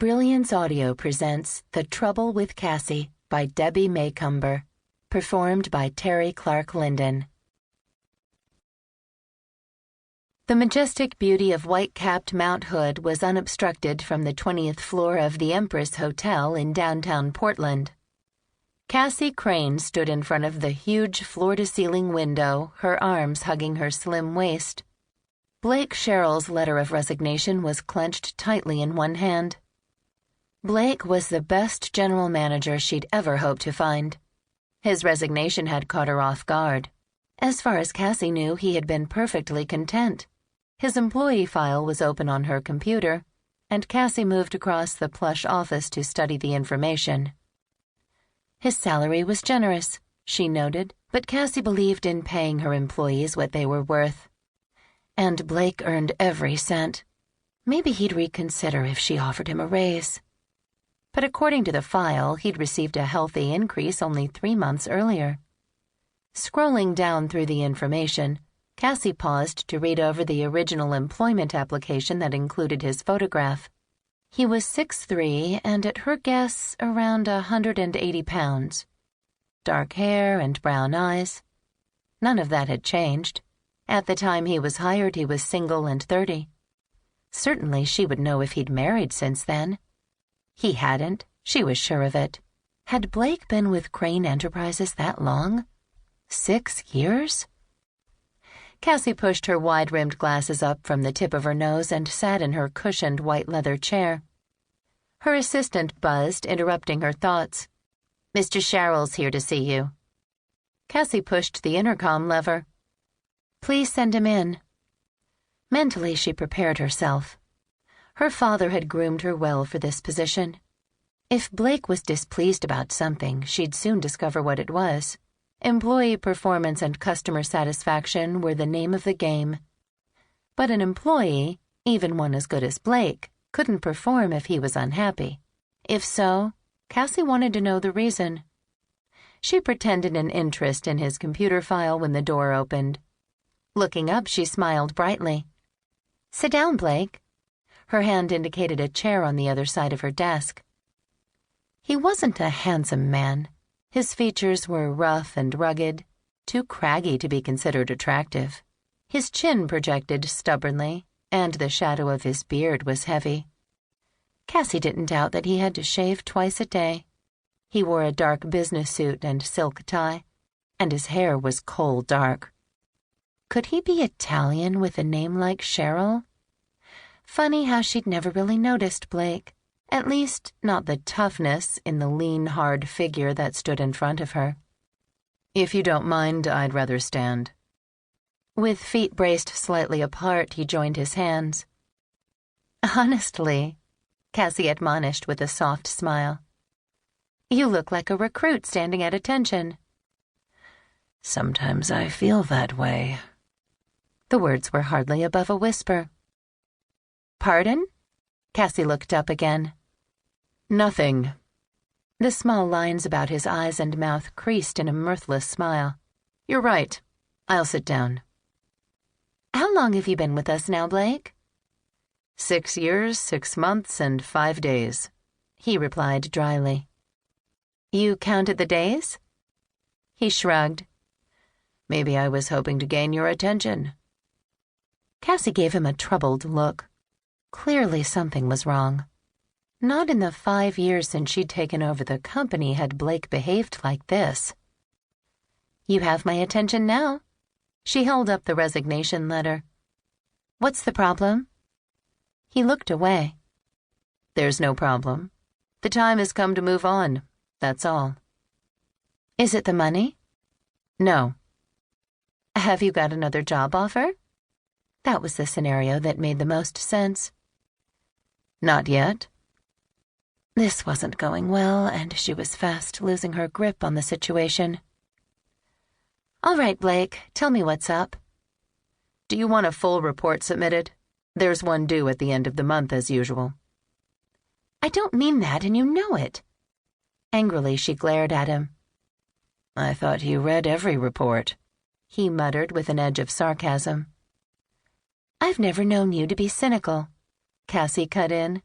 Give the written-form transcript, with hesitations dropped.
Brilliance Audio presents The Trouble with Caasi by Debbie Macomber, performed by Terry Clark Linden. The majestic beauty of white-capped Mount Hood was unobstructed from the 20th floor of the Empress Hotel in downtown Portland. Caasi Crane stood in front of the huge floor-to-ceiling window, her arms hugging her slim waist. Blake Sherrill's letter of resignation was clenched tightly in one hand. Blake was the best general manager she'd ever hoped to find. His resignation had caught her off guard. As far as Caasi knew, he had been perfectly content. His employee file was open on her computer, and Caasi moved across the plush office to study the information. His salary was generous, she noted, but Caasi believed in paying her employees what they were worth. And Blake earned every cent. Maybe he'd reconsider if she offered him a raise. But according to the file, he'd received a healthy increase only 3 months earlier. Scrolling down through the information, Caasi paused to read over the original employment application that included his photograph. He was 6'3" and, at her guess, around 180 pounds. Dark hair and brown eyes. None of that had changed. At the time he was hired, he was single and 30. Certainly she would know if he'd married since then. He hadn't, she was sure of it. Had Blake been with Crane Enterprises that long? 6 years? Caasi pushed her wide-rimmed glasses up from the tip of her nose and sat in her cushioned white leather chair. Her assistant buzzed, interrupting her thoughts. "Mr. Sherrill's here to see you." Caasi pushed the intercom lever. "Please send him in." Mentally, she prepared herself. Her father had groomed her well for this position. If Blake was displeased about something, she'd soon discover what it was. Employee performance and customer satisfaction were the name of the game. But an employee, even one as good as Blake, couldn't perform if he was unhappy. If so, Caasi wanted to know the reason. She pretended an interest in his computer file when the door opened. Looking up, she smiled brightly. "Sit down, Blake." Her hand indicated a chair on the other side of her desk. He wasn't a handsome man. His features were rough and rugged, too craggy to be considered attractive. His chin projected stubbornly, and the shadow of his beard was heavy. Caasi didn't doubt that he had to shave twice a day. He wore a dark business suit and silk tie, and his hair was coal dark. Could he be Italian with a name like Sherrill? Funny how she'd never really noticed Blake, at least not the toughness in the lean, hard figure that stood in front of her. "If you don't mind, I'd rather stand." With feet braced slightly apart, he joined his hands. "Honestly," Caasi admonished with a soft smile, "you look like a recruit standing at attention." "Sometimes I feel that way." The words were hardly above a whisper. "Pardon?" Caasi looked up again. "Nothing." The small lines about his eyes and mouth creased in a mirthless smile. "You're right. I'll sit down." "How long have you been with us now, Blake?" 6 years, 6 months, and 5 days, he replied dryly. "You counted the days?" He shrugged. "Maybe I was hoping to gain your attention." Caasi gave him a troubled look. Clearly something was wrong. Not in the 5 years since she'd taken over the company had Blake behaved like this. "You have my attention now." She held up the resignation letter. "What's the problem?" He looked away. "There's no problem. The time has come to move on, that's all." "Is it the money?" "No." "Have you got another job offer?" That was the scenario that made the most sense. "Not yet." This wasn't going well, and she was fast losing her grip on the situation. "All right, Blake, tell me what's up." "Do you want a full report submitted? There's one due at the end of the month, as usual." "I don't mean that, and you know it." Angrily, she glared at him. "I thought you read every report," he muttered with an edge of sarcasm. "I've never known you to be cynical," Caasi cut in.